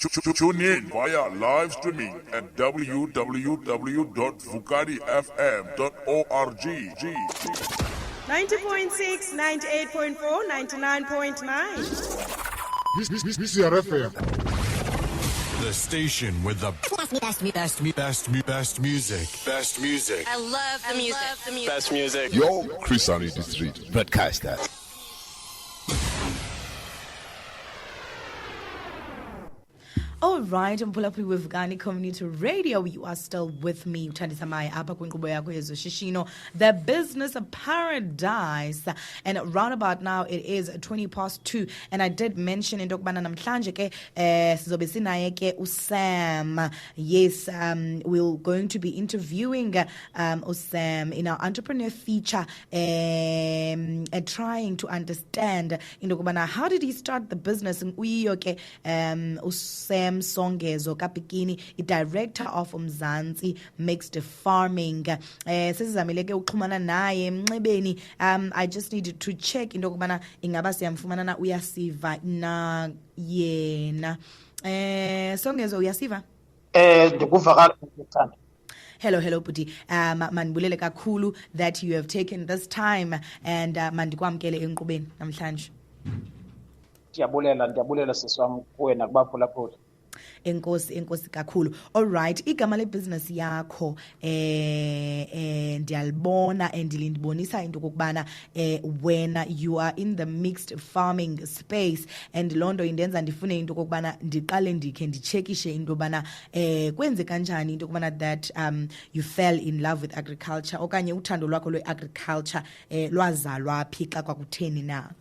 Tune in via live streaming at www.vukarifm.org. 90.6, 98.4, 99.9. This is FM. The station with the best music. Best music. I love the music. Best music. Yo, Chris on the street. Broadcaster. All right, Mpulapuli with Vukani Community Radio. You are still with me, Thandisa Mahe, apha kwinkqubo yakho yezoshishino, the business paradise. And round about now, it is 2:20. And I did mention into yokubana namhlanje ke sizobe sinaye ke uSam. Yes, we're going to be interviewing uSam in our entrepreneur feature and trying to understand into yokubana how did he start the business. Uyiyo ke uSam Songezo Pikini, director of Mzantsi Mixed Farming. Sesizamile ke uxhumana naye emnxebeni. I just needed to check into yokubana ingaba siyamfumana na uyasiva na yena. Songezo uyasiva? Ndikuva kakhulu. Hello Puti. Mandibulele kakhulu that you have taken this time and mandikwamkele enkqubeni namhlanje. Ndiyabulela sisiwami kuwena kubaphulaphula. Enkosi kakhulu. All right, igama le business yakho ndiyalibona and lindibonisa into kokubana when you are in the mixed farming space, and londo indenza ndifune into kokubana ndiqale ndikhe ndichekishe into bana kwenze kanjani into kokubana that you fell in love with agriculture okanye uthando lwakho lwe-agriculture lwazalwa phi xa kwakutheni na?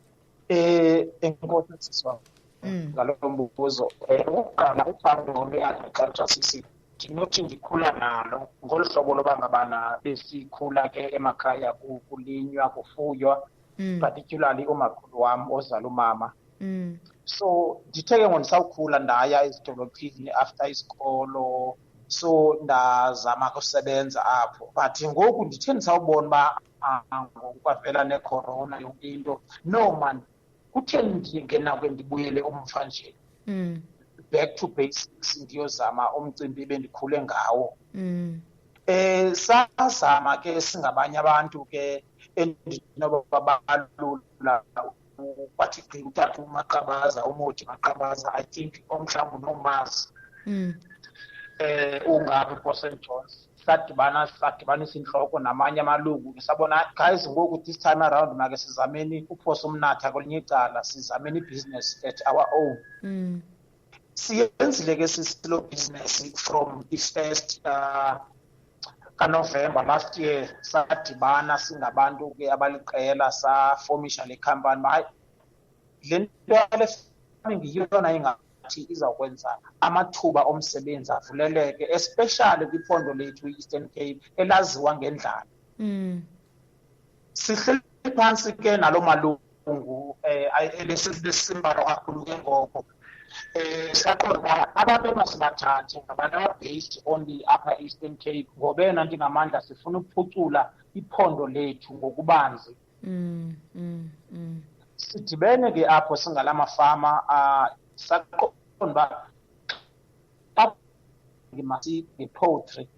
Enkosi sisiwami. Ngalo mbuzo uqala uthando lwe-agriculture sisi ndinothi ndikhula nalo ngolu hlobo loba ngabana besikhula ke emakhaya kulinywa kufuywa, particularly umakhulu wami ozala umama. So ndithe ke ngisawukhula ndaya ezidolophini after isikolo, so ndazama kusebenza apho, but ngoku ndithe ndisawubona uba kwavela necorona yonke into, no man kutheni ndingena ndibuyele umva nje back to basics ndiyozama umcimbi ebendikhule ngawo. Sazama ke singabanye abantu ke endinoba balula bathi gqi uthatha uMaqabaza, uMothi Maqabaza, I think omhlawumbi nomazi ungabi St John's. Sadibanisa inhloko namanye amalungu sabona guys ngoku this time around make sizameni uphosa umnatha kwelinye icala, sizameni business at our own. Siyenzile ke sisilo business from the first November last year. Sadibana singabantu ke abaliqela saformisha le company. Hayi le nto le farming yiyona ingathi izawukwenza amathuba omsebenzi avuleleke, especially kwiphondo lethu i-Eastern Cape elaziwa ngendlala. Sihleli phansi ke nalo malungu elesimbalo kakhulu ke ngoko saqonda abantu emasibathathe ngabantu aba-based on the upper Eastern Cape ngobena ndingamandla sifuna ukuphucula iphondo lethu ngokubanzi. Sidibene ke apho singalamafama saqonda uba nge-poultry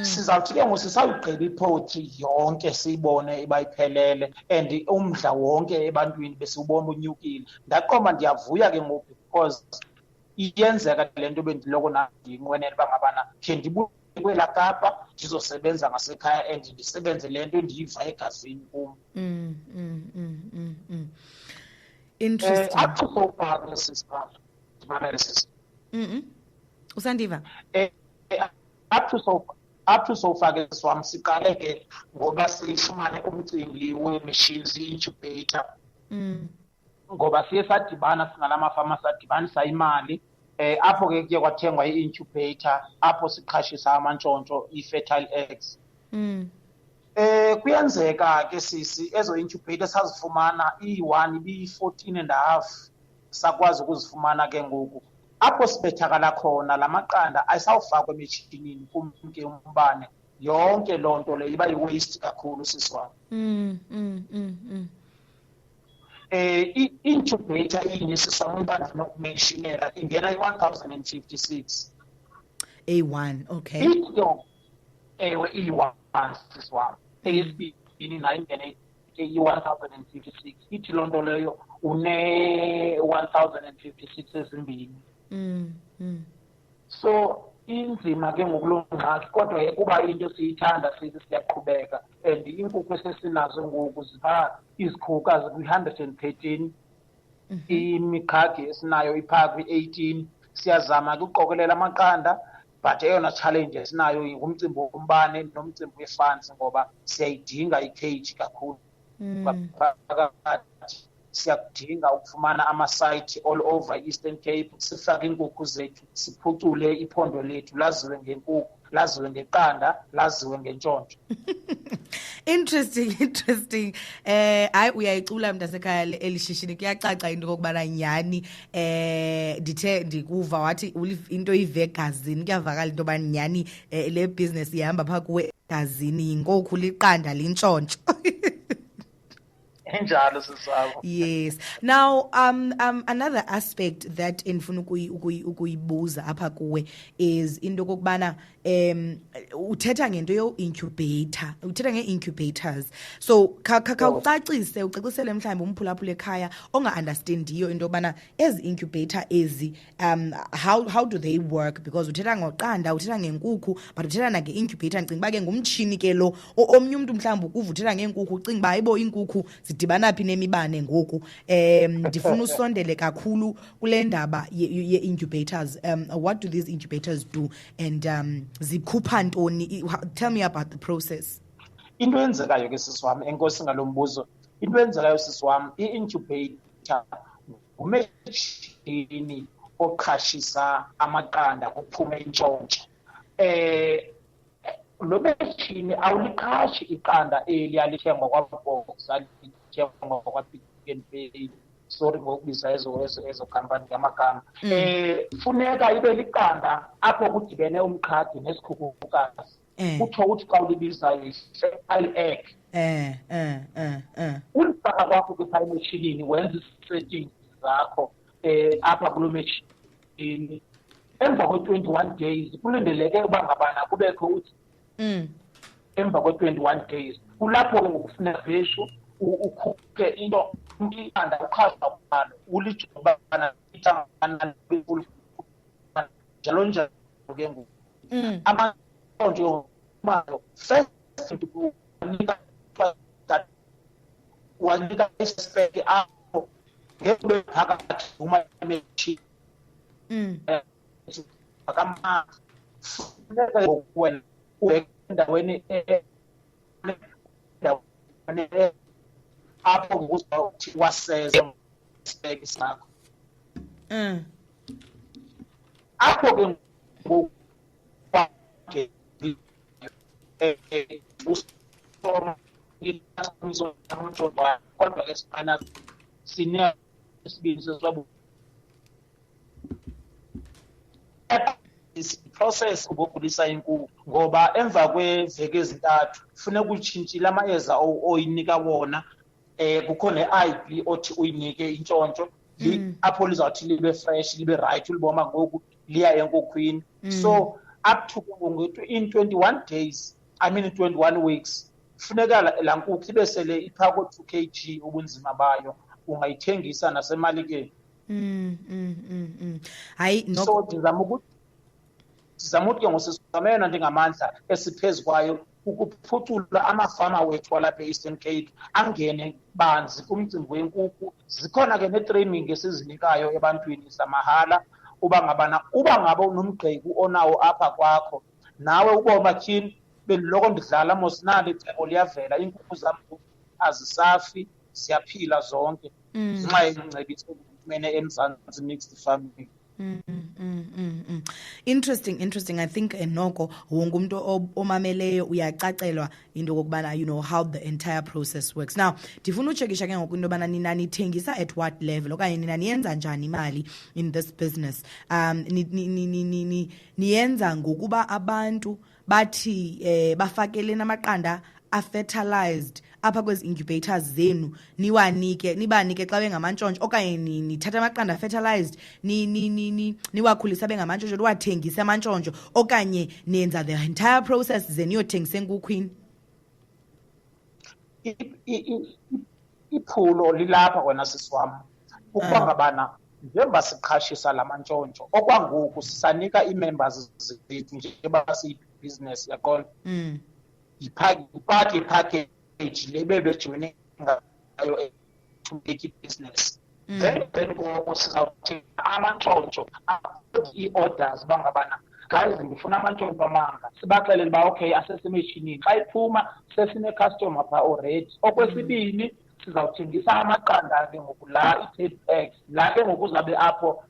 sizawuthi ke ngosisawugqiba i-poultry yonke siyibone ibayiphelele and umdla wonke ebantwini besiwubona unyukile. Ndaqomba ndiyavuya ke ngoku because iyenzeka le nto bendiloko nandiyinqwenela uba ngabana khe ndibuye kwela Kapa ndizosebenza ngasekhaya and ndisebenze le nto ndiyiva egazini kum. Interesting. Up to so far, Mrs. Usandiva? Up to so far ke swam siqale ke ngoba sifumane umcimbi we-machines i-incubator. Ngoba siye sadibana singalamafama sadibanisa imali apho ke kuye kwathengwa i-incubator apho siqhashisa amantshontsho i-fertile eggs. Kuyenzeka ke sisi ezo incubator sazifumana i-1 ibi-14.5 sakwazi ukuzifumana ke ngoku apho sibethakala khona lamaqanda ayisawufakwa emechininini kumke umbane yonke lonto le iba yi-waste kakhulu sisi wami. i-incubator inye sisawubanza nokumentionela ingena i-1056 A1, okay. iyo ewe iyi-1 sisiwami eyesibini nayo ingene i-1056 ithi loo nto leyo une-1056 ezimbini so inzima ke ngokuloo ngxaki kodwa kuba into siyithanda sithi siyaqhubeka and iinkukhu esesinazo ngoku ziphaa izikhuka zikwi-113 imikhagi esinayo iphaa kwi-18 siyazama ke ukuqokelela amaqanda but eyona challenge esinayo ngumcimbi wombane nomcimbi wefunds ngoba siyayidinga icage kakhulu siyakudinga ukufumana ama-site all over Eastern Cape sifake iinkukhu zethu siphucule iphondo lethu laziwe ngenkukhu laziwe ngeqanda laziwe ngentshontsho. Interesting. Hayi uyayicula mntasekhaya elishishini kuyacaca into kokubana nyani ndithe ndikuva wathi into ivegazini kuyavakala into yoba nyani le business ihamba phaa kuwe egazini yinkukhu liqanda lintshontsho. Yes. Now, another aspect that infuna ukuyibuza apha kuwe is into kokubana uthetha ngento yo-incubator, uthetha nge-incubators. So ucacisele mhlawumbi umphulaphula ekhaya onga-understandiyo into yobana ezi incubator ezi how do they work, because uthetha ngoqanda, uthetha ngenkukhu, but uthetha nange-incubator. Ndicinga uba ke ngumtshini ke lo omnye umntu mhlawumbi ukuva uthetha ngeenkukhu ucinga uba ayibo iinkukhu dibana phi nemibane ngoku ndifuna usondele kakhulu kule ndaba ye-incubators. What do these incubators do and zikhupha ntoni? Tell me about the process. Into enzekayo ke sisi wami, enkosi ngalo mbuzo, into enzekayo sisi wami, i-incubator ngumetshini oqhashisa amaqanda kuphume intshontsho. Lo metshini awuliqhashi iqanda eliyalithengwa kwaBox alithengwa kwaPikini, sorry ngokubiza ezo company ngamagama. Funeka ibe liqanda apho kudibene umqhagi nesikhukhukazi. Kuthiwa ukuthi xa ulibiza i-egg. Ulifaka kwakho ke phaa emetshinini wenza ii-settings zakho apha kulo metshini. Emva kwe-21 days kulindeleke uba ngabana kubekho uthi emva kwe-21 days kulapho ke ngokufuneka veshu ukhuphe into iqanda uchaza kwalo ulijobana ithangana njalo njalo ke ngoku amantshontsho mayo first wanika ispec apho ngeke phakathi uma emechi akama funeka ngokwena endaweni apho nguzawuthi waseza isipeki sakho apho ke ngokwakhe usoma izo amantshontsho kodwa ke sifana sine isibini seswabo process ukukhulisa inkukhu ngoba emva kweveki ezintathu kufuneka utshintshile amayeza oyinika wona kukho ne-IP othi uyinike intshontsho apho lizawuthi libe fresh libe right uliboma ngoku liya enkukhwini. So up to in 21 days, I mean 21 weeks kufuneka laa nkukhu ibe sele iphaa ko-2 kg ubunzima bayo, ungayithengisa nasemalikeni. Hayi so ndizama ukuthi ke ngosizamena ndingamandla esiphezu kwayo ukuphucula amafama wethu walapha e-Eastern Cape angene banzi kumcimbi wenkukhu. Zikhona ke ne-training esizinikayo ebantwini samahala uba ngaba unomgqeku onawo apha kwakho nawe uba umatyhini bendiloko ndidlala mosinali icebo liyavela, iinkukhu zam azisafi siyaphila zonke ngenxa yengcebiso endifumene eMzantsi Mixed Farming. Interesting. I think noko wonke umuntu omameleyo uyacacelwa into kokubana you know how the entire process works. Now ndifuna utshekisha ke ngoku into yobana nina nithengisa at what level okanye nina niyenza njani imali in this business. Niyenza ngokuba abantu bathi bafakele namaqanda fertilized apha kwezi incubators zenu nibanike xa bengamantshontsho okanye nithatha amaqanda fertilized niwakhulisa bengamantshontsho niwathengise amantshontsho okanye nenza the entire process ze niyothengisa enkukhwini? Iphulo lilapha wena sisiwam ukuba ngabana njengoba siqhashisa la mantshontsho okwangoku sisanika ii-members zethu njengoba siyibhizinesi yaqonda ipackage le bebejoyine ngayo to make i-business then koko sizawuthenga amantshontsho ii-orders bangabana guys ndifuna amantshontsho amanga sibaxelele uba okay asesemethinini xa iphuma sesine-customer phaa already. Okwesibini sizawuthengisa amaqanda ke ngoku la i-tape eggs la ke ngoku zabe apho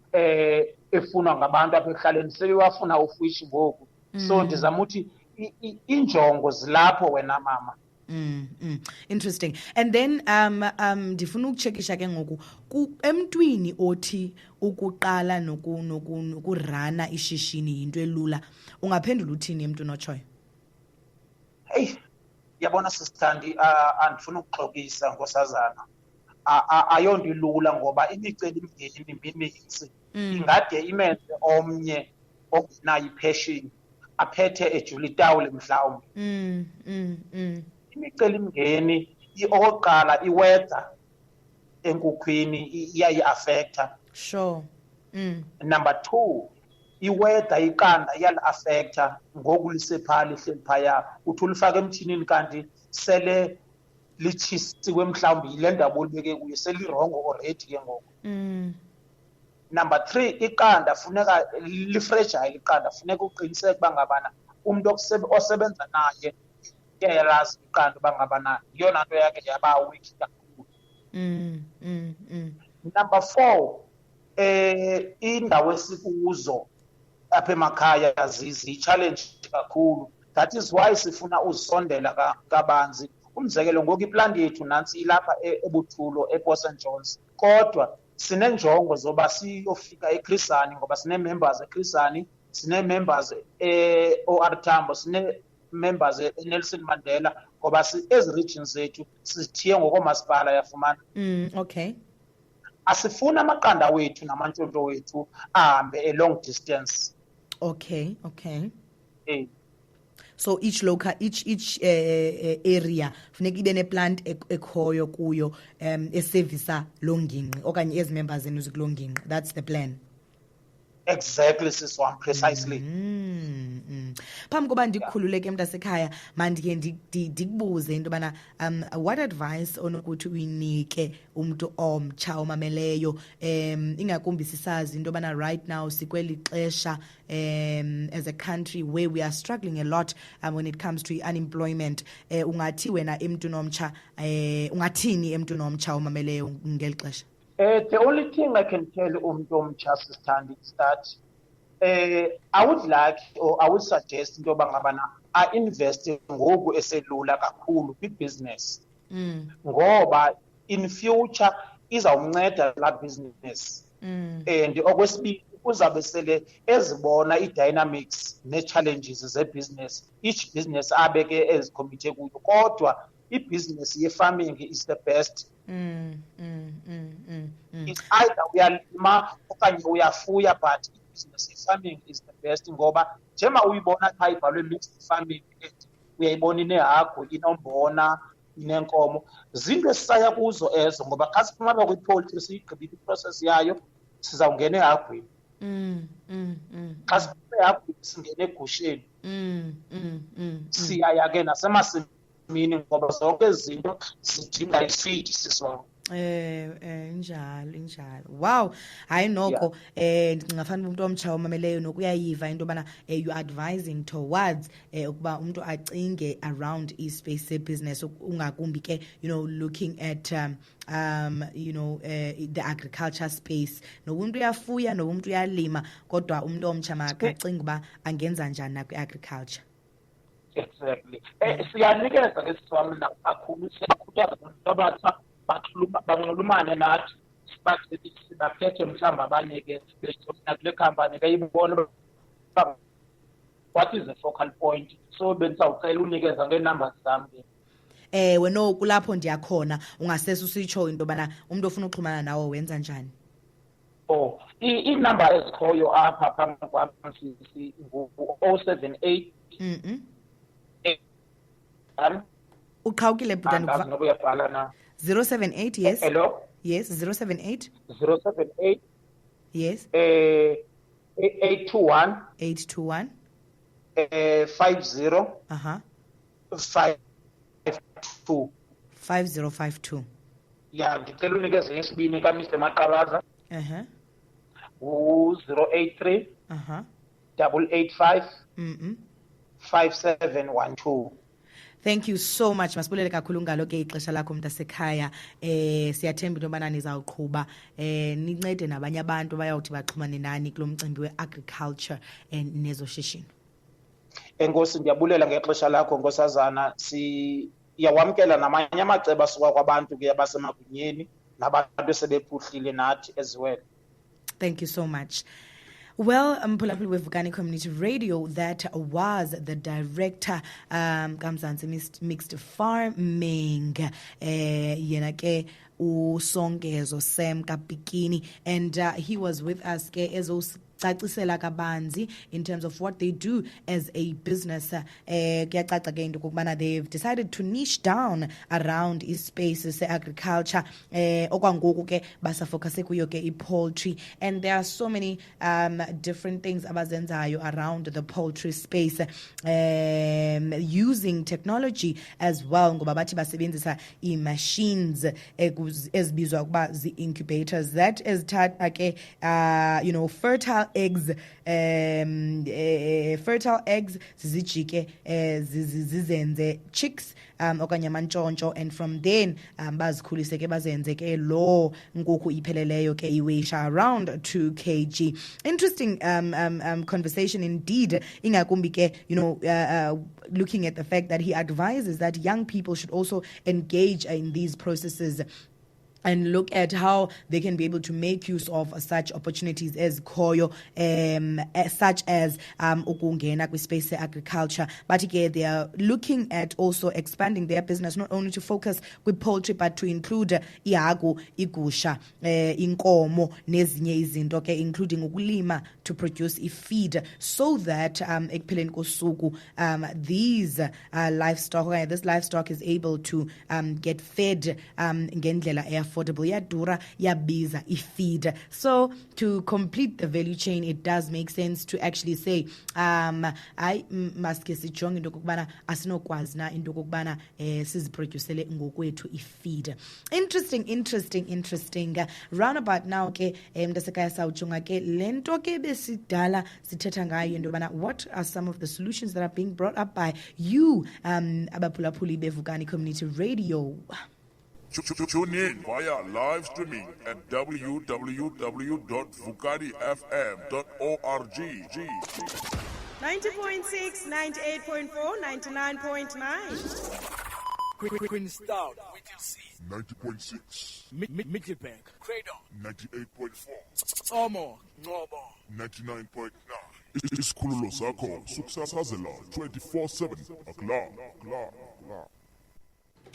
efunwa ngabantu apha ekuhlaleni sebewafuna ufishi ngoku. So ndizama uthi injongo zilapho wena mama. Interesting. And then ndifuna ukuchekisha ke ngoku emntwini othi ukuqala nokurana ishishini yinto elula ungaphendula uthini emntwini otshoyo? Hey, yabona sisithandi andifuna ukuxokisa nkosazana. Ayonto ilula ngoba imicelimngeni mininzi ingade imenze omnye ongenayo ipassion aphethe ejulitawule mhlawumbi. Imicelimngeni okokuqala iweather enkukhwini iyayi-affecta. Sure. Number 2, iweather iqanda iyali-affecta ngoku lisephaa lihleli phaya uthi ulifake emthinini kanti sele litshisiwe mhlawumbi yile ndaba olibeke kuyo selirongo already ke ngoku. Number 3, iqanda funeka lifragile iqanda funeka uqiniseke uba ngabana umntu osebenza naye yalazi iqanda uba ngabana yiyona nto yakhe yaba weak kakhulu. Number 4, indawo esikuzo apha emakhaya ziyi-challenge kakhulu. That is why sifuna uzisondela kabanzi. Umzekelo ngoku iplanti yethu nantsi ilapha eButhulo ePort St Johns kodwa sinenjongo zoba siyofika eKrisani ngoba sine-members eKrisani, sine-members e-OR Tambo, sine-members eNelson Mandela ngoba ezi regions zethu sithiye ngokomasipala yafumana. Okay. Asifuna amaqanda wethu namantshontsho wethu ahambe a-long distance. Okay. So each area funeka ibe neplant ekhoyo kuyo esevisa lo ngingqi okanye ezi members zenu zikulo ngingqi. That's the plan. Exactly, siswam, precisely. Phambi koba ndikukhululeke mntasekhaya mandike ndikubuze into yobana what advice onokuthi uyinike umntu omtsha omameleyo ingakumbi sisazi into yobana right now sikweli xesha as a country where we are struggling a lot when it comes to unemployment. Ungathi wena emntwini omtsha ungathini emntwini omtsha omameleyo ngeli xesha? The only thing I can tell umuntu omtsha sisithandi is that I would like or I would suggest into yoba ngabana invest ngoku eselula kakhulu kwi-business ngoba in future izawumnceda la business and okwesibili uzabe sele ezibona i-dynamics ne-challenges ze-business. Each business abeke ezicommite kuyo kodwa i-business ye-farming is the best. It's either uyalima okanye uyafuya but i-business ye-farming is the best ngoba njema uyibona xa ibhalwe mixed farming uyayibona inehagu inombona inenkomo zinto esisaya kuzo ezo ngoba xa siphuma apha kwi-poultry siyigqibile iprocess yayo sizawungena ehagwini. Xa siphuma ehagwini singena egusheni siyaya ke nasemasimini ngoba zonke izinto zidinga ifeed siswam. Injalo. Wow, hayi noko ndicinga fanele umuntu omtsha omameleyo nokuyayiva into yobana you advising towards ukuba umuntu acinge around i-space se-business ungakumbi ke looking at the agriculture space. Nobumuntu uyafuya nobumuntu uyalima kodwa umuntu omtsha makacinga uba angenza njani nakwi-agriculture. Exactly. Siyanikeza ke siswami kakhulu siyakhuthaza abantu abatsha banxulumane nathi sibaphethe mhlawumbi abanye ke bejoyina kule khampani ke ibone what is the focal point. So bendizawucela unikeza ngeenumbers zam ke. wena kulapho ndiyakhona ungasese usitsho into bana umuntu ofuna ukuxhumana nawe wenza njani. Oh, inamba ezikhoyo apha phambi kwami ngu-078 uqhawukile bhutani noba uyabhala na 078 yes. Hello. Yes, 078 078 yes 821 821 50 52 5052. ya ngicela unikeze yesibini kaMr Maqabaza u-083 885 5712. Thank you so much. Masibulele kakhulu ngalo ke ixesha lakho mntasekhaya. Siyathemba into yobana nizawuqhuba nincede nabanye abantu bayawuthi baxhumane nani kulo mcimbi we-agriculture nezoshishino. Enkosi, ndiyabulela ngexesha lakho nkosazana. Siyawamkela namanye amacebo asuka kwabantu ke abasemagunyeni nabantu esebephuhlile nathi as well. Thank you so much. Well, Mpulapuli with Vukani Community Radio, that was the director Mzantsi Mixed Farming, yena ke Songezo Sam ka Pikini, and he was with us ke cacisela kabanzi in terms of what they do as a business. They've decided to niche down around spaces agriculture okwangoku ke basafocuse kuyo ke poultry, and there are so many different things abazenzayo around the poultry space, using technology as well, ngoba bathi basebenzisa machines ezibizwa ukuba zi-incubators that ezithatha ke fertile eggs, zizijike zizenze chicks okanye amantshontsho, and from then bazikhulise ke bazenze ke lo nkukhu ipheleleyo ke iweisha around 2 kg. Interesting conversation indeed, ingakumbi ke looking at the fact that he advises that young people should also engage in these processes and look at how they can be able to make use of such opportunities as koyo, such as ukungena kwispace agriculture. But again, they are looking at also expanding their business, not only to focus with poultry, but to include ihagu, igusha, inkomo, nezinye izinto ke, including ukulima to produce feed, so that ekupheleni kosuku these livestock, this livestock is able to get fed ngendlela affordable, yadura, yabiza, feed. So to complete the value chain, it does make sense to actually say I must ke sijonge into kokubana asinokwazi na into kokubana siziproducele ngokwethu feed. Interesting. Roundabout now ke mntasekhaya sawujonga ke lento ke besidala sithetha ngayo into yobana what are some of the solutions that are being brought up by you abaphulaphuli bevukani Community Radio. Tune in via live streaming at www.vukanifm.org. 90.6, 98.4, 99.9. Queenstown, 90.6, Middelburg, Cradle, 98.4, Omo, Ngobo, 99.9. Isikhululo sakho sukusasazela 24/7 akla.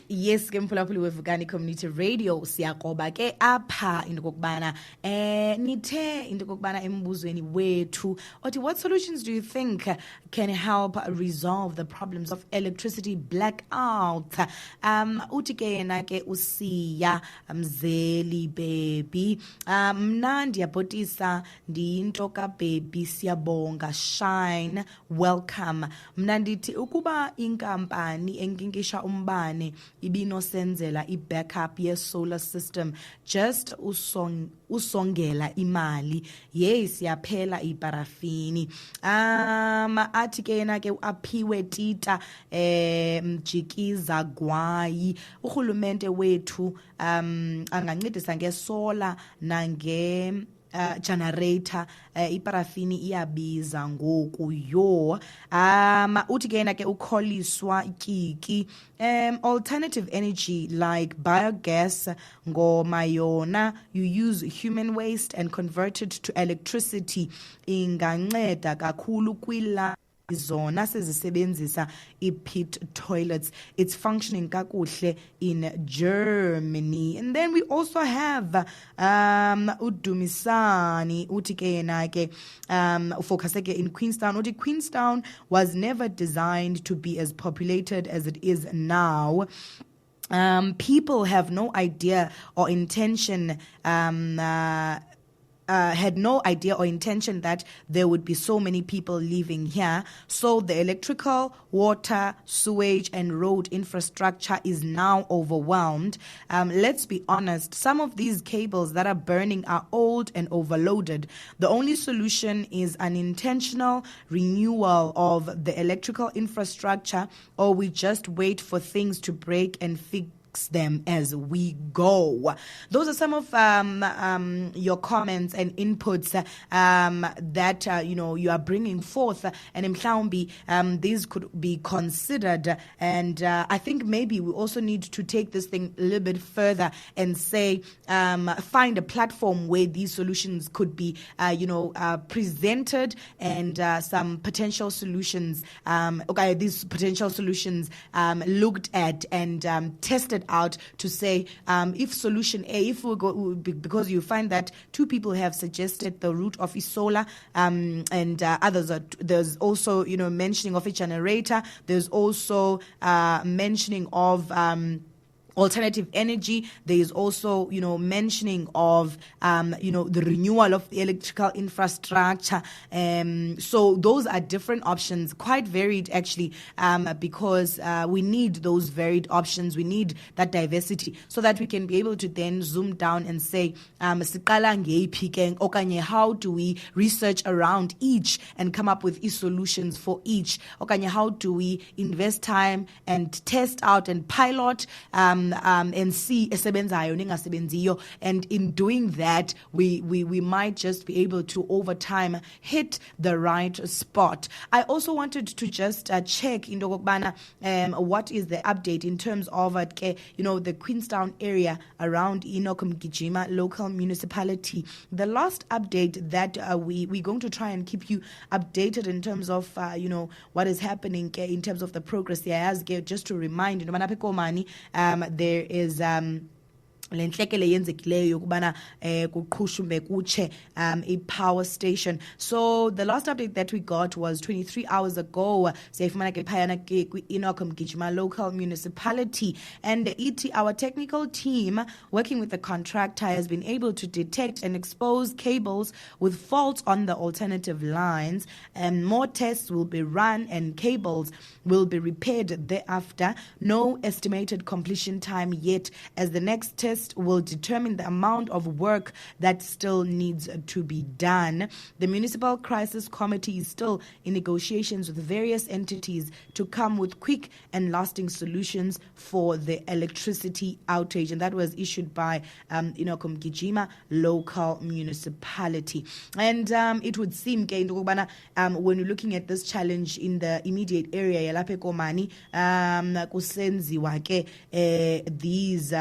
Yes, ke mphulaphuli wevukani Community Radio, siyakoba ke apha into kokubana nithe into kokubana embuzweni wethu othi what solutions do you think can help resolve the problems of electricity blackout? Uthi ke yena ke usiya Mzeli baby, mna ndiyabhotisa ndiyinto ka baby, siyabonga, shine, welcome. Mna ndithi ukuba inkampani enkinkisha umbane ibinosenzela i-backup ye-solar system, just usongela imali, yes yaphela iparafini. Athi ke yena ke aphiwe tita mjikiza gwayi, urhulumente wethu angancedisa ngesola nange generator, iparafini iyabiza ngoku yo. Uthi ke yena ke ukholiswa kiki alternative energy like biogas, ngoma yona you use human waste and convert it to electricity, inganceda kakhulu kwila zona sezisebenzisa i-pit toilets. It's functioning kakuhle in Germany. And then we also have Udumisani uthi ke yena ke focus in Queenstown. Uthi Queenstown was never designed to be as populated as it is now. People have no idea or intention had no idea or intention that there would be so many people living here. So the electrical, water, sewage, and road infrastructure is now overwhelmed. Let's be honest, some of these cables that are burning are old and overloaded. The only solution is an intentional renewal of the electrical infrastructure, or we just wait for things to break and fix them as we go. Those are some of your comments and inputs that you are bringing forth, and mhlawumbi these could be considered. And I think maybe we also need to take this thing a little bit further and say find a platform where these solutions could be presented, and some potential solutions these potential solutions looked at and tested out to say if solution A, if we go, because you find that two people have suggested the route of solar, and others are, there's also mentioning of a generator, there's also mentioning of alternative energy. There is also, mentioning of, the renewal of the electrical infrastructure. So those are different options, quite varied actually, because we need those varied options. We need that diversity so that we can be able to then zoom down and say, siqala ngephi ke, okanye how do we research around each and come up with solutions for each? Okanye how do we invest time and test out and pilot, and see esebenzayo nengasebenziyo, and in doing that we might just be able to over time hit the right spot. I also wanted to just check into kokubana what is the update in terms of the Queenstown area around Mgijima local municipality. The last update that we're going to try and keep you updated in terms of what is happening in terms of the progress here, just to remind there is lenhlekele yenzekileyo yokubana kuqhushumbe kutshe a power station. So the last update that we got was 23 hours ago. Siyayifumana ke phayana ke kwi-Enoch Mgijima local municipality, and our technical team working with the contractor has been able to detect and expose cables with faults on the alternative lines, and more tests will be run and cables will be repaired thereafter. No estimated completion time yet, as the next test will determine the amount of work that still needs to be done. The Municipal Crisis Committee is still in negotiations with various entities to come with quick and lasting solutions for the electricity outage, and that was issued by Mgijima local municipality. And it would seem when you're looking at this challenge in the immediate area yalapha eKomani, kusenziwa ke these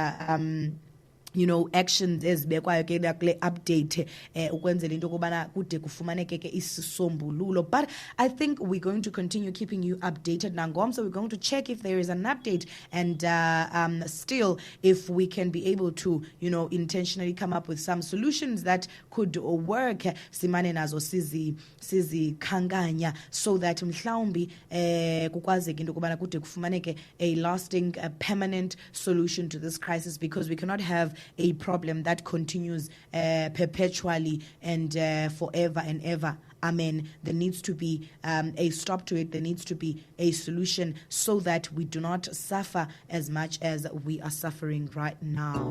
actions ezibekwayo ke kule update ukwenzela into okubana kude kufumaneke ke isisombululo. But I think we're going to continue keeping you updated nangom, so we're going to check if there is an update, and still if we can be able to intentionally come up with some solutions that could work, simane nazo sizi kanganya, so that mhlawumbi kukwazeke into okubana kude kufumaneke a lasting permanent solution to this crisis, because we cannot have a problem that continues perpetually and forever and ever. Amen. There needs to be a stop to it. There needs to be a solution so that we do not suffer as much as we are suffering right now.